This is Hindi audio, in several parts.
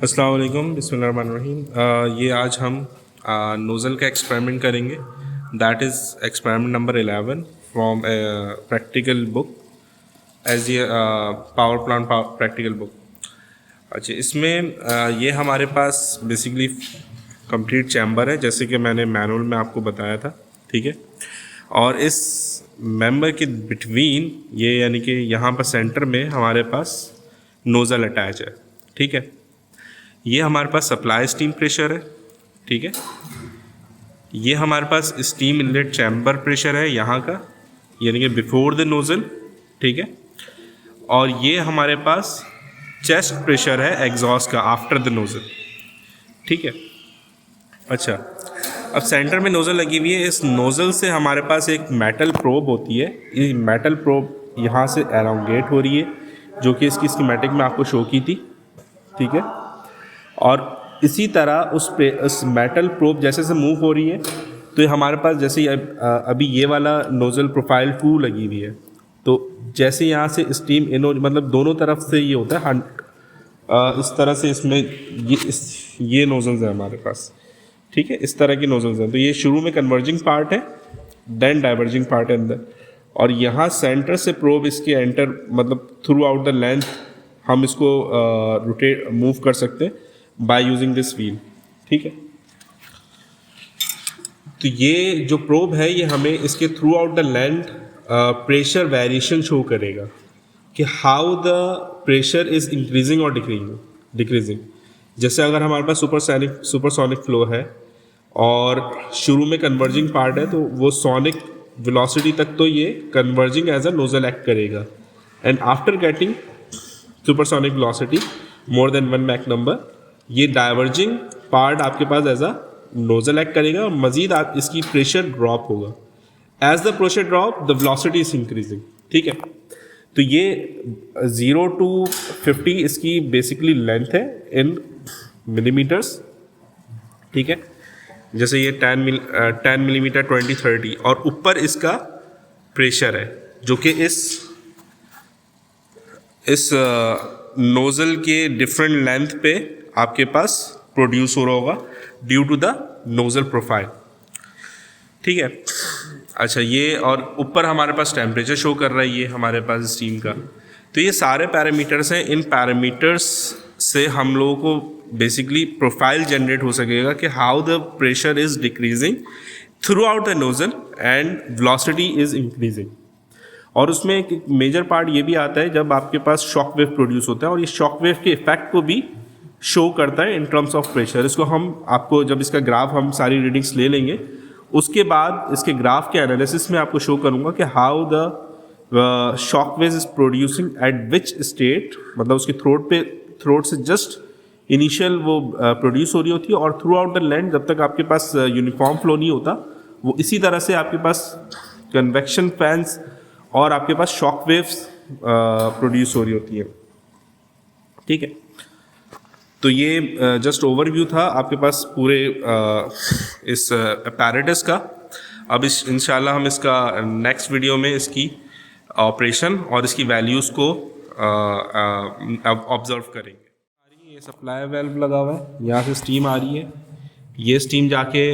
अस्सलाम वालेकुम, बिस्मिल्लाहिर्रहमानिर्रहीम। ये आज हम नोज़ल का एक्सपेरिमेंट करेंगे। That is experiment number 11 from practical book as ये पावर प्लांट प्रैक्टिकल बुक। अच्छा, इसमें ये हमारे पास बेसिकली कंप्लीट चैम्बर है, जैसे कि मैंने मैनुअल में आपको बताया था, ठीक है। और इस मेंबर के बिटवीन ये यानी कि यहाँ पर सेंटर में हमारे पास नोज़ल अटैच है, ठीक है। ये हमारे पास सप्लाई स्टीम प्रेशर है, ठीक है। ये हमारे पास स्टीम इनलेट चैम्बर प्रेशर है यहाँ का, यानी कि बिफोर द नोज़ल, ठीक है। और ये हमारे पास चेस्ट प्रेशर है एग्जॉस्ट का आफ्टर द नोज़ल, ठीक है। अच्छा, अब सेंटर में नोज़ल लगी हुई है। इस नोज़ल से हमारे पास एक मेटल प्रोब होती है। ये मेटल प्रोब यहाँ से एलोंगेट हो रही है, जो कि इसकी स्कीमेटिक में आपको शो की थी, ठीक है। और इसी तरह उस मेटल प्रोब जैसे से मूव हो रही है, तो ये हमारे पास जैसे अभी ये वाला नोज़ल प्रोफाइल 2 लगी हुई है, तो जैसे यहाँ से स्टीम इन मतलब दोनों तरफ से ये होता है इस तरह से इसमें ये नोज़ल्स है हमारे पास, ठीक है। इस तरह की नोज़ल्स हैं। तो ये शुरू में कन्वर्जिंग पार्ट है, देन डाइवर्जिंग पार्ट है अंदर, और यहाँ सेंटर से प्रोब इसके एंटर मतलब थ्रू आउट द लेंथ हम इसको रोटेट मूव कर सकते हैं बाय यूजिंग दिस व्हील, ठीक है। तो ये जो प्रोब है ये हमें इसके through out the length pressure variation show करेगा कि how the pressure is increasing और डिक्रीजिंग। जैसे अगर हमारे पास सुपरसोनिक फ्लो है और शुरू में कन्वर्जिंग पार्ट है, तो वो सोनिक वेलोसिटी तक तो ये converging as a nozzle act करेगा, and after getting supersonic velocity more than 1 Mach number, ये डाइवर्जिंग पार्ट आपके पास एज अ नोजल एक्ट करेगा और मजीद इसकी प्रेशर ड्रॉप होगा। As the pressure drop the velocity is increasing, ठीक है। तो ये 0 to 50 इसकी बेसिकली लेंथ है इन मिलीमीटर्स, ठीक है। जैसे ये 10 मिलीमीटर 20-30, और ऊपर इसका प्रेशर है जो कि इस नोज़ल के डिफरेंट लेंथ पे आपके पास प्रोड्यूस हो रहा होगा due to the nozzle profile, ठीक है। अच्छा, ये और ऊपर हमारे पास टेम्परेचर शो कर रहा है ये हमारे पास स्टीम का। तो ये सारे पैरामीटर्स हैं। इन पैरामीटर्स से हम लोगों को बेसिकली प्रोफाइल जनरेट हो सकेगा कि how the pressure is decreasing through out the nozzle and velocity is increasing. और उसमें एक मेजर पार्ट ये भी आता है जब आपके पास शॉक वेव प्रोड्यूस होता है, और ये शॉक वेव के इफेक्ट को भी शो करता है इन टर्म्स ऑफ प्रेशर। इसको हम आपको जब इसका ग्राफ हम सारी रीडिंग्स ले लेंगे, उसके बाद इसके ग्राफ के एनालिसिस में आपको शो करूँगा कि how the shock wave is producing eight which state, मतलब उसके थ्रोट से जस्ट इनिशियल वो प्रोड्यूस हो रही होती है, और थ्रू आउट द लेंथ जब तक आपके पास यूनिफॉर्म फ्लो नहीं होता, वो इसी तरह से आपके पास कन्वेक्शन फैंस और आपके पास शॉक वेव्स प्रोड्यूस हो रही होती है, ठीक है। तो ये जस्ट ओवरव्यू था आपके पास पूरे इस अपैरेटस का। अब इंशाल्लाह हम इसका नेक्स्ट वीडियो में इसकी ऑपरेशन और इसकी वैल्यूज़ को ऑब्जर्व करेंगे। ये सप्लाई वेल्व लगा हुआ है, यहाँ से स्टीम आ रही है, ये स्टीम जाके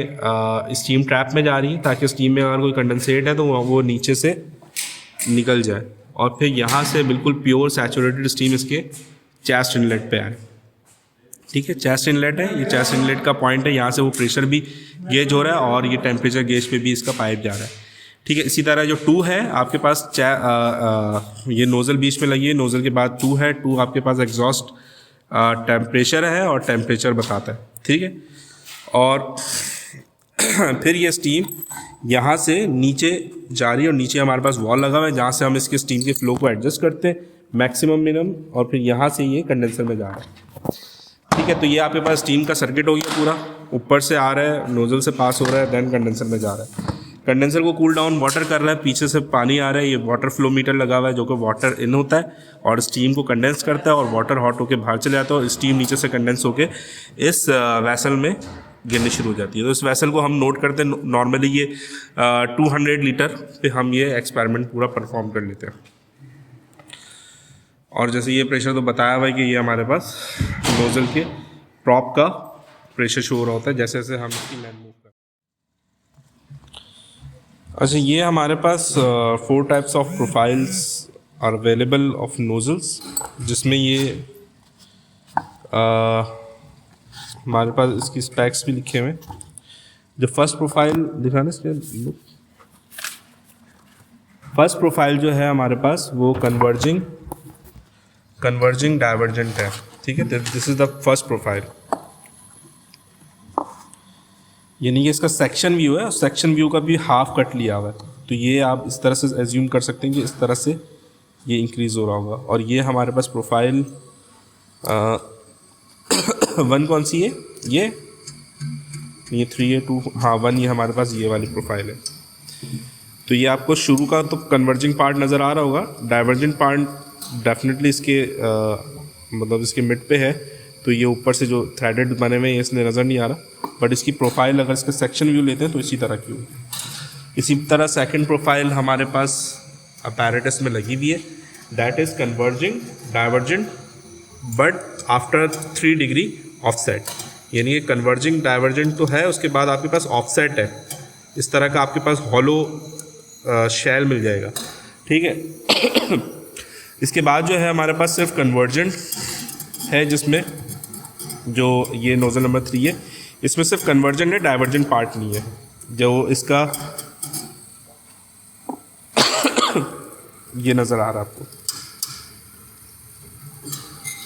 स्टीम ट्रैप में जा रही है ताकि स्टीम में अगर कोई कंडेंसेट है तो वो नीचे से निकल जाए, और फिर यहाँ से बिल्कुल प्योर सैचुरेटेड स्टीम इसके चेस्ट इनलेट पे आए, ठीक है। चेस्ट इनलेट है, ये चेस्ट इनलेट का पॉइंट है, यहाँ से वो प्रेशर भी गेज हो रहा है और ये टेम्परेचर गेज पे भी इसका पाइप जा रहा है, ठीक है। इसी तरह जो 2 है आपके पास ये नोज़ल बीच में लगी है, नोज़ल के बाद 2 है, 2 आपके पास एग्जॉस्ट टेम्परेचर है और टेम्परेचर बताता है, ठीक है। और फिर ये स्टीम यहाँ से नीचे जा रही है, और नीचे हमारे पास वॉल लगा हुआ है जहाँ से हम इसके स्टीम के फ्लो को एडजस्ट करते हैं मैक्सिमम मिनिमम, और फिर यहाँ से ये कंडेंसर में जा रहा है, ठीक है। तो ये आपके पास स्टीम का सर्किट हो गया पूरा, ऊपर से आ रहा है, नोज़ल से पास हो रहा है, देन कंडेंसर में जा रहा है। कंडेंसर को कूल डाउन वाटर कर रहा है, पीछे से पानी आ रहा है, ये वाटर फ्लो मीटर लगा हुआ है जो कि वाटर इन होता है और स्टीम को कंडेंस करता है, और वाटर हॉट होकर बाहर चले जाता है, और स्टीम नीचे से कंडेंस होकर इस वैसल में गिरनी शुरू हो जाती है। तो इस वैसल को हम नोट करते हैं, नॉर्मली ये 200 लीटर पे हम ये एक्सपेरिमेंट पूरा परफॉर्म कर लेते हैं। और जैसे ये प्रेशर तो बताया हुआ है कि ये हमारे पास नोज़ल के प्रॉप का प्रेशर शो हो रहा होता है जैसे जैसे हम इसकी लेंथ मूव करते हैं। अच्छा, ये हमारे पास 4 types of profiles are available of nozzles, जिसमें ये हमारे पास इसकी स्पेक्स भी लिखे हुए हैं। जो फर्स्ट प्रोफाइल दिखाना इसके, फर्स्ट प्रोफाइल जो है हमारे पास वो कन्वर्जिंग डाइवर्जेंट है, ठीक है। This is the first profile, यानी कि इसका सेक्शन व्यू है, सेक्शन व्यू का भी हाफ कट लिया हुआ है। तो ये आप इस तरह से एज्यूम कर सकते हैं कि इस तरह से ये इंक्रीज हो रहा होगा। और ये हमारे पास प्रोफाइल 1 कौन सी है, ये 3 है, 2, हाँ 1, ये हमारे पास ये वाली प्रोफाइल है। तो ये आपको शुरू का तो कन्वर्जिंग पार्ट नज़र आ रहा होगा, डाइवर्जेंट पार्ट डेफिनेटली इसके मतलब इसके मिड पे है। तो ये ऊपर से जो थ्रेडेड बने हुए हैं इसलिए नज़र नहीं आ रहा, बट इसकी प्रोफाइल अगर इसका सेक्शन व्यू लेते हैं तो इसी तरह की होगी। इसी तरह सेकंड प्रोफाइल हमारे पास अपैरेटस में लगी हुई है, that is converging divergent but after 3 degree offset, यानी कि कन्वर्जिंग डाइवर्जेंट तो है, उसके बाद आपके पास ऑफसेट है, इस तरह का आपके पास हॉलो शेल मिल जाएगा, ठीक है। इसके बाद जो है हमारे पास सिर्फ कन्वर्जेंट है, जिसमें जो ये नोजल नंबर 3 है, इसमें सिर्फ कन्वर्जेंट है, डाइवर्जेंट पार्ट नहीं है। जो इसका ये नज़र आ रहा है आपको,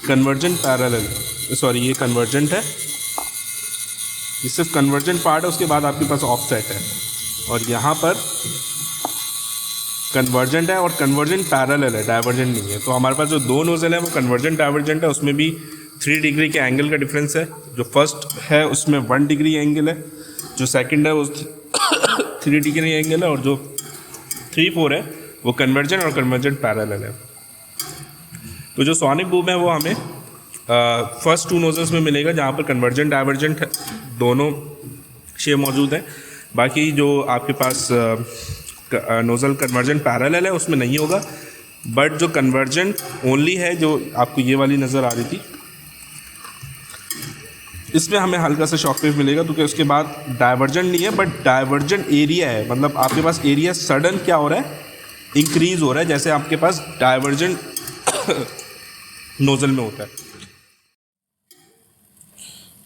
कन्वर्जेंट पैरेलल, सॉरी ये कन्वर्जेंट है, ये सिर्फ कन्वर्जेंट पार्ट है, उसके बाद आपके पास ऑफसेट है, और यहाँ पर कन्वर्जेंट है और कन्वर्जेंट पैरेलल है, डाइवर्जेंट नहीं है। तो हमारे पास जो 2 नोजल है वो कन्वर्जेंट डाइवर्जेंट है, उसमें भी 3 डिग्री के एंगल का डिफरेंस है। जो फर्स्ट है उसमें 1 डिग्री एंगल है, जो सेकंड है वो 3 डिग्री एंगल है, और जो 3, 4 है वो कन्वर्जेंट और कन्वर्जेंट पैरेलल है। तो जो सोनिक बूम है वो हमें फर्स्ट 2 नोजल्स में मिलेगा, जहाँ पर कन्वर्जेंट डाइवर्जेंट दोनों शेप मौजूद हैं। बाकी जो आपके पास नोजल कन्वर्जेंट पैरेलल है उसमें नहीं होगा, बट जो कन्वर्जेंट ओनली है, जो आपको ये वाली नज़र आ रही थी, इसमें हमें हल्का सा शॉक वेव मिलेगा, क्योंकि उसके बाद डाइवर्जेंट नहीं है बट डाइवर्जेंट एरिया है, मतलब आपके पास एरिया सडन क्या हो रहा है, इंक्रीज हो रहा है, जैसे आपके पास डाइवर्जेंट नोजल में होता है।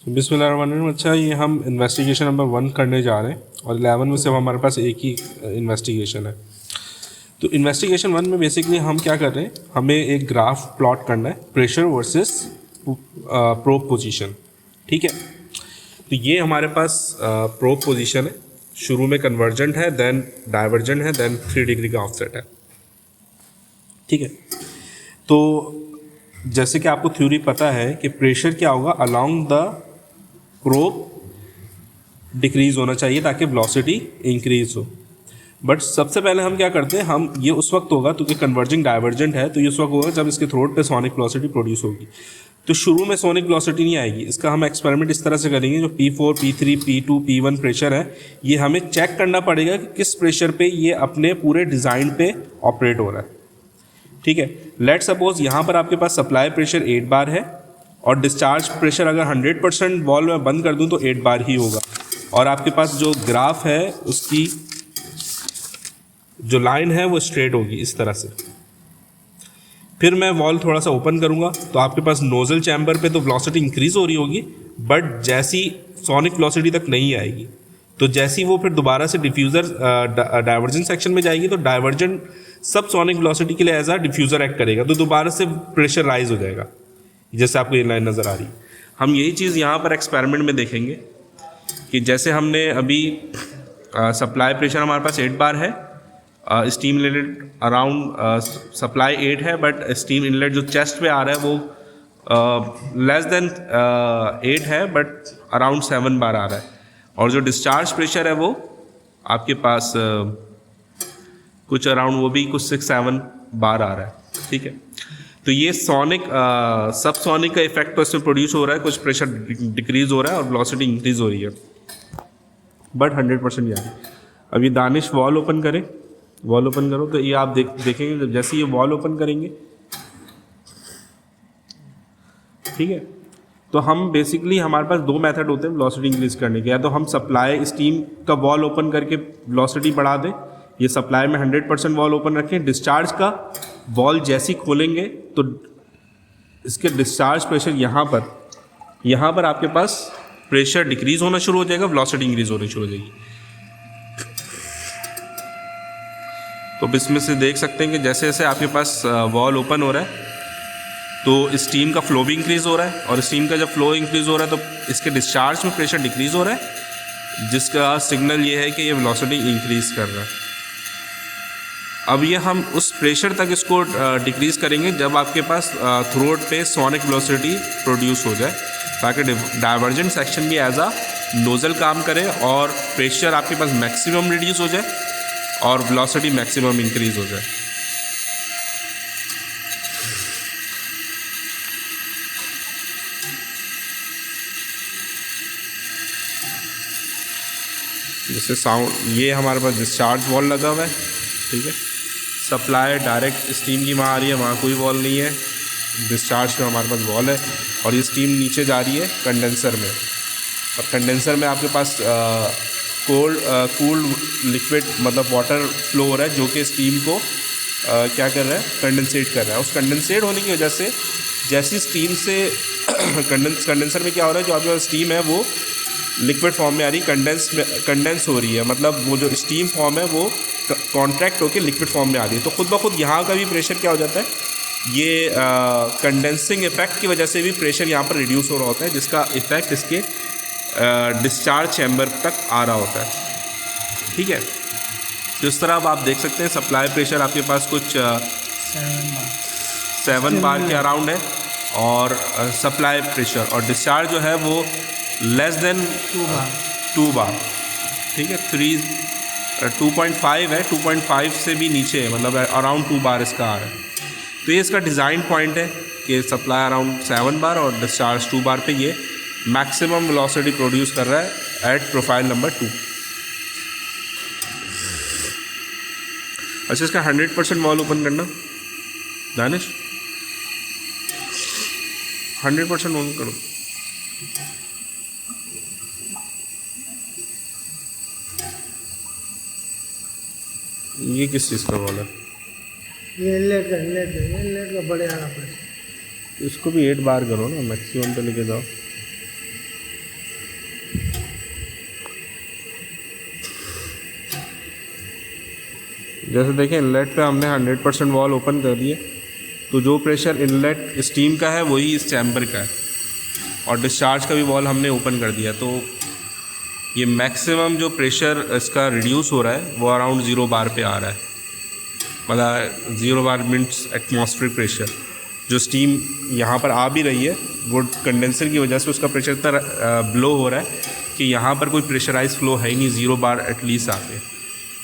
बिस्मिल्लाहिर्रहमानिर्रहीम। अच्छा, ये हम इन्वेस्टिगेशन नंबर 1 करने जा रहे हैं, और 11 में से हमारे पास एक ही इन्वेस्टिगेशन है। तो इन्वेस्टिगेशन 1 में बेसिकली हम क्या कर रहे हैं, हमें एक ग्राफ प्लॉट करना है, प्रेशर वर्सेस प्रोब पोजीशन, ठीक है। तो ये हमारे पास प्रोब पोजीशन है, शुरू में कन्वर्जेंट है, देन डाइवर्जेंट है, देन 3 डिग्री का ऑफसेट है, ठीक है। तो जैसे कि आपको थ्योरी पता है कि प्रेशर क्या होगा, अलोंग द प्रोब डिक्रीज होना चाहिए ताकि वेलोसिटी इंक्रीज हो। बट सबसे पहले हम क्या करते हैं, हम ये उस वक्त होगा, क्योंकि कन्वर्जिंग डाइवर्जेंट है, तो ये उस वक्त होगा जब इसके थ्रोट पे सोनिक वेलोसिटी प्रोड्यूस होगी। तो शुरू में सोनिक वेलोसिटी नहीं आएगी, इसका हम एक्सपेरिमेंट इस तरह से करेंगे, जो P4, P3, P2, P1 pressure है, ये हमें चेक करना पड़ेगा कि किस प्रेशर पे ये अपने पूरे डिज़ाइन पे ऑपरेट हो रहा है, ठीक है। लेट सपोज यहाँ पर आपके पास सप्लाई प्रेशर 8 बार है, और डिस्चार्ज प्रेशर अगर 100% वॉल्व में बंद कर दूँ तो 8 बार ही होगा, और आपके पास जो ग्राफ है उसकी जो लाइन है वो स्ट्रेट होगी इस तरह से। फिर मैं वॉल्व थोड़ा सा ओपन करूँगा तो आपके पास नोजल चैम्बर पे तो वेलोसिटी इंक्रीज हो रही होगी, बट जैसी सोनिक वेलोसिटी तक नहीं आएगी, तो जैसी वो फिर दोबारा से डिफ्यूज़र डाइवर्जेंट सेक्शन में जाएगी, तो डाइवर्जेंट सब सोनिक वेलोसिटी के लिए एज अ डिफ्यूज़र एक्ट करेगा, तो दोबारा से प्रेशर राइज हो जाएगा, जैसे आपको ये लाइन नज़र आ रही है। हम यही चीज़ यहाँ पर एक्सपेरिमेंट में देखेंगे कि जैसे हमने अभी सप्लाई प्रेशर हमारे पास 8 बार है, स्टीम इनलेट अराउंड सप्लाई 8 है, बट स्टीम इनलेट जो चेस्ट पे आ रहा है वो लेस देन 8 है, बट अराउंड 7 बार आ रहा है, और जो डिस्चार्ज प्रेशर है वो आपके पास कुछ अराउंड वो भी कुछ 6-7 बार आ रहा है, ठीक है। तो ये सोनिक सब सोनिक का इफेक्ट तो इसमें प्रोड्यूस हो रहा है, कुछ प्रेशर डिक्रीज हो रहा है और वेलोसिटी इंक्रीज हो रही है, बट 100% यानी। अब ये दानिश वॉल ओपन करें, वॉल ओपन करो तो ये आप देखेंगे जब जैसे ये वॉल ओपन करेंगे, ठीक है, तो हम बेसिकली हमारे पास दो मेथड होते हैं वेलोसिटी इंक्रीज करने के। या तो हम सप्लाई स्टीम का वॉल ओपन करके वेलोसिटी बढ़ा दें, ये सप्लाई में 100% वॉल ओपन रखें। डिस्चार्ज का वॉल जैसे ही खोलेंगे तो इसके डिस्चार्ज प्रेशर यहाँ पर आपके पास प्रेशर डिक्रीज होना शुरू हो जाएगा, वेलोसिटी इंक्रीज होनी शुरू हो जाएगी। तो इसमें से देख सकते हैं कि जैसे जैसे आपके पास वॉल ओपन हो रहा है तो स्टीम का फ्लो भी इंक्रीज हो रहा है, और स्टीम का जब फ्लो इंक्रीज हो रहा है तो इसके डिस्चार्ज में प्रेशर डिक्रीज हो रहा है, जिसका सिग्नल ये है कि ये वेलोसिटी इंक्रीज कर रहा है। अब ये हम उस प्रेशर तक इसको डिक्रीज करेंगे जब आपके पास थ्रोट पे सोनिक वेलोसिटी प्रोड्यूस हो जाए, ताकि डाइवर्जेंट सेक्शन भी एज अ नोजल काम करे और प्रेशर आपके पास मैक्सिमम रिड्यूस हो जाए और वेलोसिटी मैक्सिमम इंक्रीज हो जाए। जैसे साउंड, ये हमारे पास डिस्चार्ज वॉल लगा हुआ है, ठीक है। सप्लाई डायरेक्ट स्टीम की वहाँ आ रही है, वहाँ कोई वॉल नहीं है। डिस्चार्ज में हमारे पास वॉल है और ये स्टीम नीचे जा रही है कंडेंसर में, और कंडेंसर में आपके पास कूल्ड लिक्विड मतलब वाटर फ्लो हो रहा है, जो कि स्टीम को क्या कर रहा है, कंडेंसेट कर रहा है। उस कंडेंसेट होने की वजह से जैसी स्टीम से कंडेंसर में क्या हो रहा है, जो आपके पास स्टीम है वो लिक्विड फॉर्म में आ रही है, कंडेंस हो रही है, मतलब वो जो स्टीम फॉर्म है वो कॉन्ट्रैक्ट होकर लिक्विड फॉर्म में आ रही है। तो खुद ब खुद यहाँ का भी प्रेशर क्या हो जाता है, ये कंडेंसिंग इफेक्ट की वजह से भी प्रेशर यहाँ पर रिड्यूस हो रहा होता है, जिसका इफेक्ट इसके डिस्चार्ज चैम्बर तक आ रहा होता है, ठीक है। तो इस तरह अब आप देख सकते हैं सप्लाई प्रेशर आपके पास कुछ 7 बार के अराउंड है, और सप्लाई प्रेशर और डिस्चार्ज जो है वो लेस देन 2 बार, ठीक है। 2.5 है, 2.5 से भी नीचे है, मतलब अराउंड 2 बार इसका आ रहा है। तो ये इसका डिज़ाइन पॉइंट है कि सप्लाई अराउंड 7 बार और डिस्चार्ज 2 बार पे ये मैक्सिमम वेलोसिटी प्रोड्यूस कर रहा है एट प्रोफाइल नंबर 2। अच्छा, इसका 100% वॉल ओपन करना दानिश, 100% ऑन करो। ये किस चीज़ का वॉल है? ये इनलेट का बड़े आ रहा है। इसको भी 8 बार करो ना, मैक्सिमम पे लेके जाओ। जैसे देखें इनलेट पे हमने 100% वॉल ओपन कर दिए, तो जो प्रेशर इनलेट स्टीम का है वही इस चैम्बर का है, और डिस्चार्ज का भी वॉल हमने ओपन कर दिया। तो ये मैक्सिमम जो प्रेशर इसका रिड्यूस हो रहा है वो अराउंड 0 बार पे आ रहा है, मतलब 0 बार मीन्स एटमॉस्फेरिक प्रेशर। जो स्टीम यहाँ पर आ भी रही है वो कंडेंसर की वजह से उसका प्रेशर इतना ब्लो हो रहा है कि यहाँ पर कोई प्रेशराइज फ्लो है ही नहीं, 0 बार एटलीस्ट आके,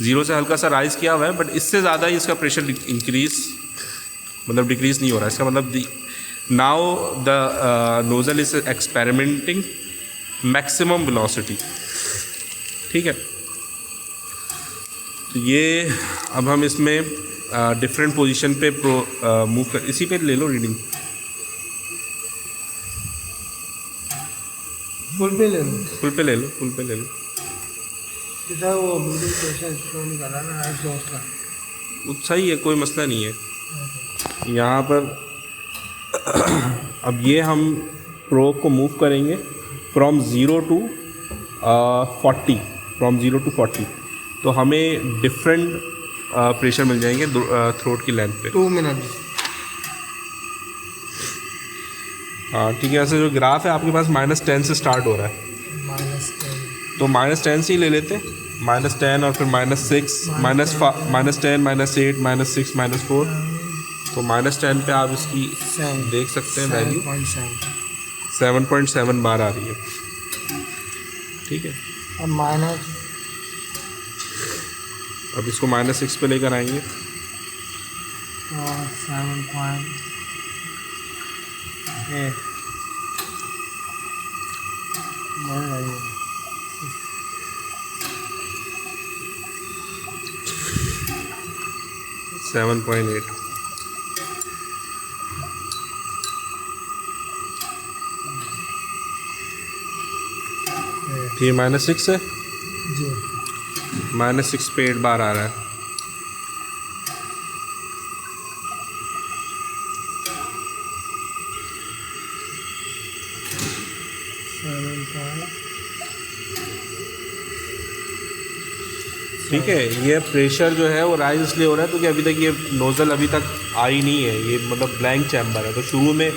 0 से हल्का सा राइज़ किया हुआ है, बट इससे ज़्यादा ही इसका प्रेशर इंक्रीज मतलब डिक्रीज़ नहीं हो रहा है। इसका मतलब now the nozzle is experimenting maximum velocity, ठीक है। तो ये अब हम इसमें डिफरेंट पोजीशन पे मूव कर, इसी पे ले लो रीडिंग, फुल पे ले लो, फुल पे ले लो, फुल पे ले लो। कितना वो बिल्कुल प्रेशर शो नहीं कर रहा ना एग्जॉस्ट का, सही है, कोई मसला नहीं है। यहाँ पर अब ये हम प्रोब को मूव करेंगे फ्रॉम 0 to 40, फ्रॉम 0 to 40, तो हमें डिफरेंट प्रेशर मिल जाएंगे थ्रोट की लेंथ पे। 2 मिनट। हाँ ठीक है, ऐसे जो ग्राफ है आपके पास -10 से स्टार्ट हो रहा है, -10 तो -10 से ही ले लेते, -10 और फिर -6, -10, -8, -6, -4, तो -10 पे आप इसकी देख सकते हैं वैल्यू 7.7 बार आ रही है, ठीक है। अब इसको -6 पे लेकर आएंगे, 7.8 7.8। ये -6 है, जी -6 पे 8 बार आ रहा है। ठीक है, ये प्रेशर जो है वो राइज इसलिए हो रहा है क्योंकि अभी तक ये नोज़ल अभी तक आई नहीं है, ये मतलब ब्लैंक चैम्बर है। तो शुरू में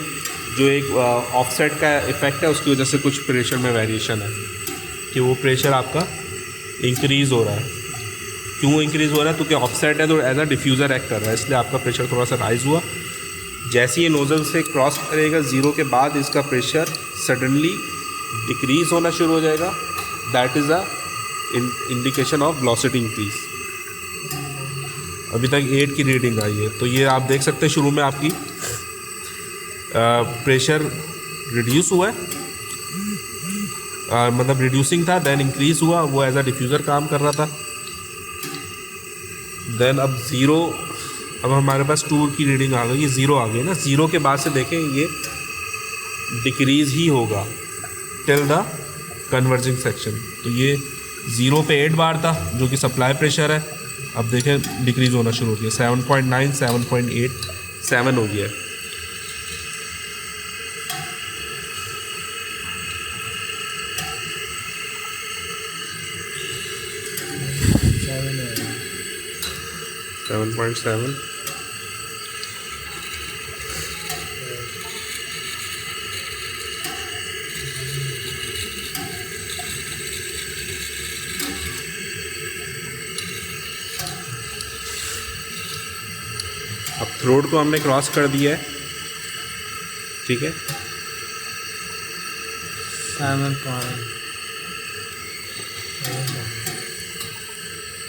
जो एक ऑफसेट का इफ़ेक्ट है उसकी वजह से कुछ प्रेशर में वेरिएशन है कि वो प्रेशर आपका इंक्रीज़ हो रहा है। क्यों इंक्रीज़ हो रहा है? क्योंकि ऑफसेट है तो एज अ डिफ्यूज़र एक्ट कर रहा है, इसलिए आपका प्रेशर थोड़ा सा राइज हुआ। जैसे ये नोज़ल से क्रॉस करेगा 0 के बाद इसका प्रेशर सडनली डिक्रीज़ होना शुरू हो जाएगा। That is a indication of velocity increase. अभी तक 8 की रीडिंग आई है, तो ये आप देख सकते हैं शुरू में आपकी प्रेशर रिड्यूस हुआ है, मतलब रिड्यूसिंग था, देन इंक्रीज हुआ, वो एज अ डिफ्यूज़र काम कर रहा था। देन अब 0, अब हमारे पास 2 की रीडिंग आ गई, ये 0 आ गई ना। 0 के बाद से देखें ये डिक्रीज़ ही होगा टिल द कन्वर्जिंग सेक्शन। तो ये 0 पे 8 बार था जो कि सप्लाई प्रेशर है, अब देखें डिक्रीज़ होना शुरू हो गया, 7.9, 7.8, 7 हो गया। सेवन है 7.7, अब थ्रोट को हमने क्रॉस कर दिया है, ठीक है। 7.7।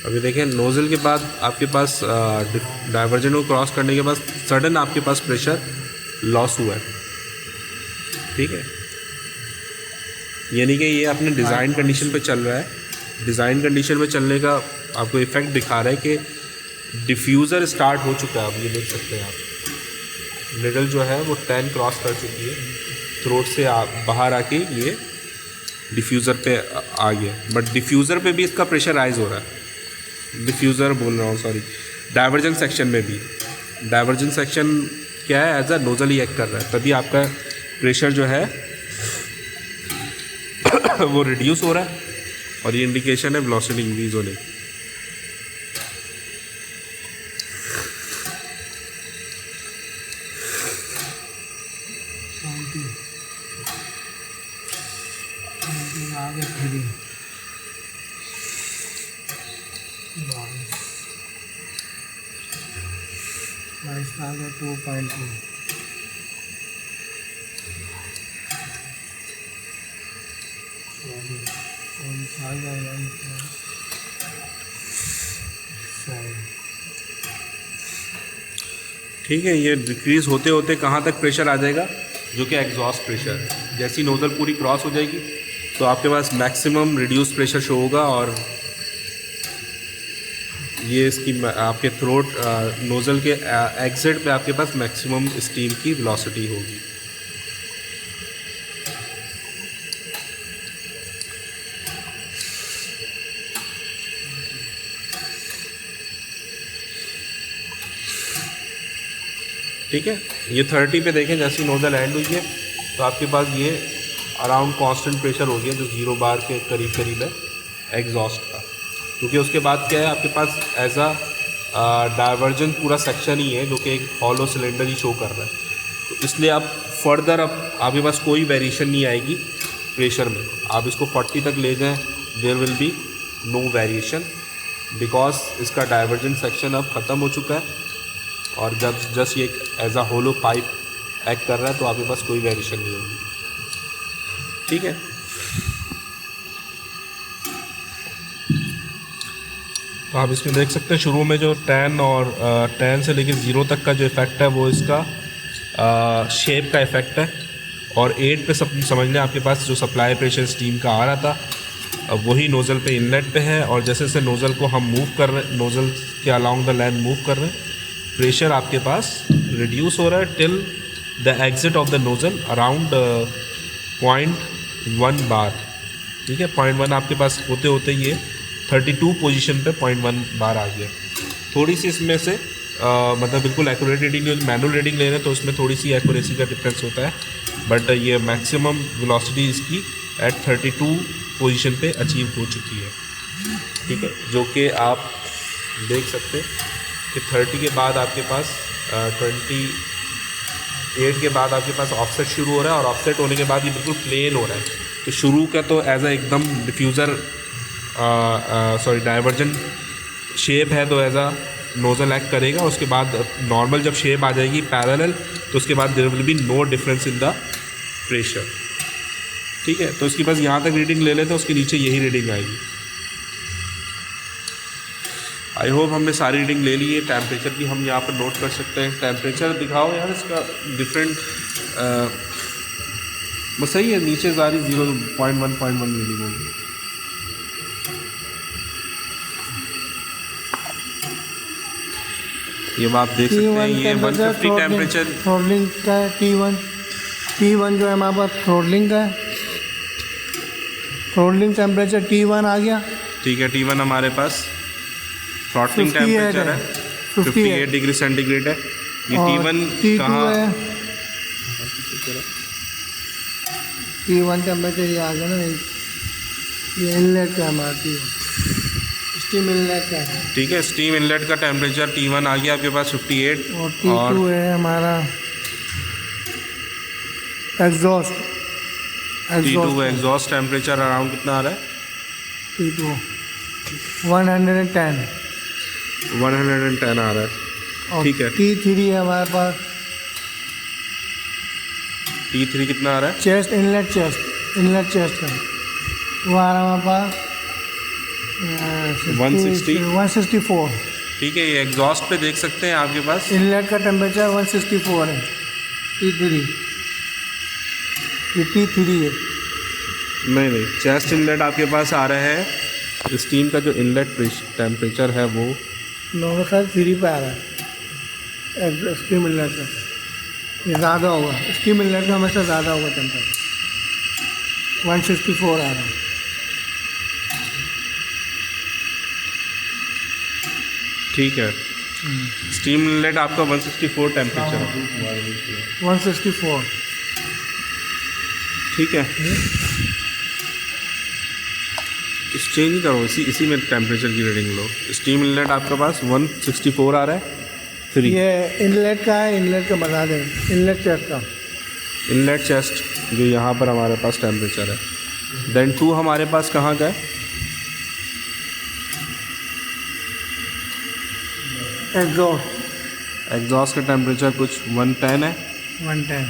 अभी देखें नोज़ल के बाद आपके पास डाइवर्जन को क्रॉस करने के बाद सडन आपके पास प्रेशर लॉस हुआ है, ठीक है। यानी कि ये अपने डिज़ाइन कंडीशन पे चल रहा है। डिज़ाइन कंडीशन में चलने का आपको इफ़ेक्ट दिखा रहा है कि डिफ्यूज़र स्टार्ट हो चुका है। अब ये देख सकते हैं आप, निडल जो है वो 10 क्रॉस कर चुकी है, थ्रोट से बाहर आके ये डिफ्यूज़र पे आ गया। बट डिफ्यूज़र पे भी इसका प्रेशर राइज हो रहा है, डिफ्यूज़र बोल रहा हूँ सॉरी, डाइवर्जन सेक्शन में भी। डाइवर्जन सेक्शन क्या है? एज अ नोज़ल ही एक्ट कर रहा है, तभी आपका प्रेशर जो है वो रिड्यूस हो रहा है और ये इंडिकेशन है वेलोसिटी इंक्रीज होने की। आगे 3 बाईस आगे 2.2 ठीक है, ये डिक्रीज़ होते होते कहाँ तक प्रेशर आ जाएगा? जो कि एग्जॉस्ट प्रेशर है। जैसी नोज़ल पूरी क्रॉस हो जाएगी तो आपके पास मैक्सिमम रिड्यूस प्रेशर शो होगा और ये इसकी आपके थ्रोट नोज़ल के एग्जिट पे आपके पास मैक्सिमम स्टीम की वेलोसिटी होगी। ठीक है, ये 30 पे देखें, जैसी नोज़ल एंड हुई है तो आपके पास ये अराउंड कांस्टेंट प्रेशर हो गया जो 0 बार के करीब करीब है एग्जॉस्ट का। क्योंकि उसके बाद क्या है, आपके पास एज अ डाइवर्जन पूरा सेक्शन ही है जो कि एक हॉलो सिलेंडर ही शो कर रहा है। तो इसलिए आप फर्दर अब आपके पास कोई वेरिएशन नहीं आएगी प्रेशर में। आप इसको 40 तक ले जाएं, there will be no variation because इसका डाइवर्जन सेक्शन अब ख़त्म हो चुका है और जब जस्ट ये as a hollow pipe act कर रहा है तो आपके पास कोई वेरिएशन नहीं होगी। ठीक है, तो आप इसमें देख सकते हैं शुरू में जो 10 और 10 से लेकर 0 तक का जो इफ़ेक्ट है वो इसका शेप का इफ़ेक्ट है और 8 पे सब समझ लें आपके पास जो सप्लाई प्रेशर स्टीम का आ रहा था अब वही नोज़ल पे इनलेट पे है और जैसे जैसे नोज़ल को हम मूव कर रहे हैं, नोज़ल के अलोंग द लाइन मूव कर रहे हैं, प्रेशर आपके पास रिड्यूस हो रहा है till the exit of the nozzle around 0.1 बार। ठीक है, 0.1 आपके पास होते होते ये 32 पोजीशन पे 0.1 बार आ गया। थोड़ी सी इसमें से मतलब बिल्कुल एक्यूरेट रीडिंग, जो मैनुअल रीडिंग ले रहे हैं तो उसमें थोड़ी सी एक्यूरेसी का डिफरेंस होता है, बट ये मैक्सिमम वेलोसिटी इसकी एट 32 पोजीशन पे अचीव हो चुकी है। ठीक है, जो कि आप देख सकते कि 30 के बाद आपके पास 28 के बाद आपके पास ऑफसेट शुरू हो रहा है, और ऑफसेट होने के बाद ये बिल्कुल प्लेन हो रहा है। तो शुरू का तो एज अ एकदम डिफ्यूज़र डाइवर्जन शेप है, तो एज अ नोज़ल एक्ट करेगा। उसके बाद नॉर्मल जब शेप आ जाएगी पैरेलल, तो उसके बाद there will be no difference in the pressure. ठीक है, तो उसकी बस यहाँ तक रीडिंग ले लेते हैं, उसके नीचे यही रीडिंग आएगी। आई होप हमने सारी रीडिंग ले ली है। टेम्परेचर भी हम यहाँ पर नोट कर सकते हैं। टेम्परेचर दिखाओ यार इसका डिफरेंट, बस सही है, नीचे सारी 0.1 रीडिंग होगी। ये आप देख सकते हैं, ये 150 टेम्परेचर थ्रोटलिंग का है। T1 जो है हमारे पास थ्रोटलिंग का है। थ्रोटलिंग टेम्परेचर T1 आ गया। ठीक है, T1 हमारे पास थ्रॉटलिंग टेम्परेचर है 58 डिग्री सेंटीग्रेड है। ये T1 कहाँ है? T1 टेम्परेचर ये आ गया ना, ये इनलेट का हमारा स्टीम इनलेट का है। ठीक है, स्टीम इनलेट का टेम्परेचर T1 आ गया आपके पास 58, और T2 है हमारा एग्जॉस्ट। T2 का एग्जॉस्ट टेम्परेचर अराउंड कितना आ रहा है? T2 110 आ रहा है। और ठीक है, T3 है हमारे पास। T3 कितना आ रहा है? चेस्ट इनलेट चेस्ट का वो आ रहा है हमारे पास 164। ठीक है, ये एग्जॉस्ट पे देख सकते हैं आपके पास इनलेट का टेम्परेचर 164 है। T3 ये T3 है। नहीं, चेस्ट इनलेट आपके पास आ रहा है। स्टीम का जो इनलेट टेम्परेचर है वो नॉर्मल साइज 3 पे आ रहा है। स्टीम इनलेट का ये ज़्यादा होगा, स्टीम इनलेट का हमेशा ज़्यादा होगा टेम्परेचर। 164 आ रहा है। ठीक है, स्टीम इनलेट आपका 164 टेम्परेचर है। 164। ठीक है, चेंज नहीं करो, इसी में टेम्परेचर की रीडिंग लो। स्टीम इनलेट आपके पास 164 आ रहा है। 3 ये इनलेट का है, इनलेट का बता दें, इनलेट चेस्ट का। इनलेट चेस्ट जो यहाँ पर हमारे पास टेम्परेचर है। देन 2 हमारे पास कहाँ का है? एग्जॉस्ट का टेम्परेचर कुछ 110 है। 110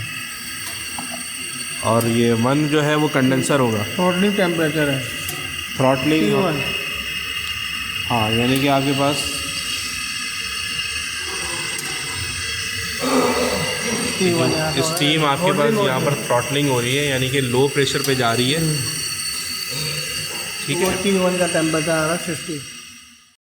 और ये 1 जो है वो कंडेंसर होगा। थ्रॉटलिंग टेम्परेचर है थ्रॉटलिंग T1। हाँ, यानी कि आपके पास स्टीम आपके पास यहाँ पर थ्रॉटलिंग हो रही है, यानी कि लो प्रेशर पे जा रही है। ठीक है, T1 का टेम्परेचर आ रहा है 60।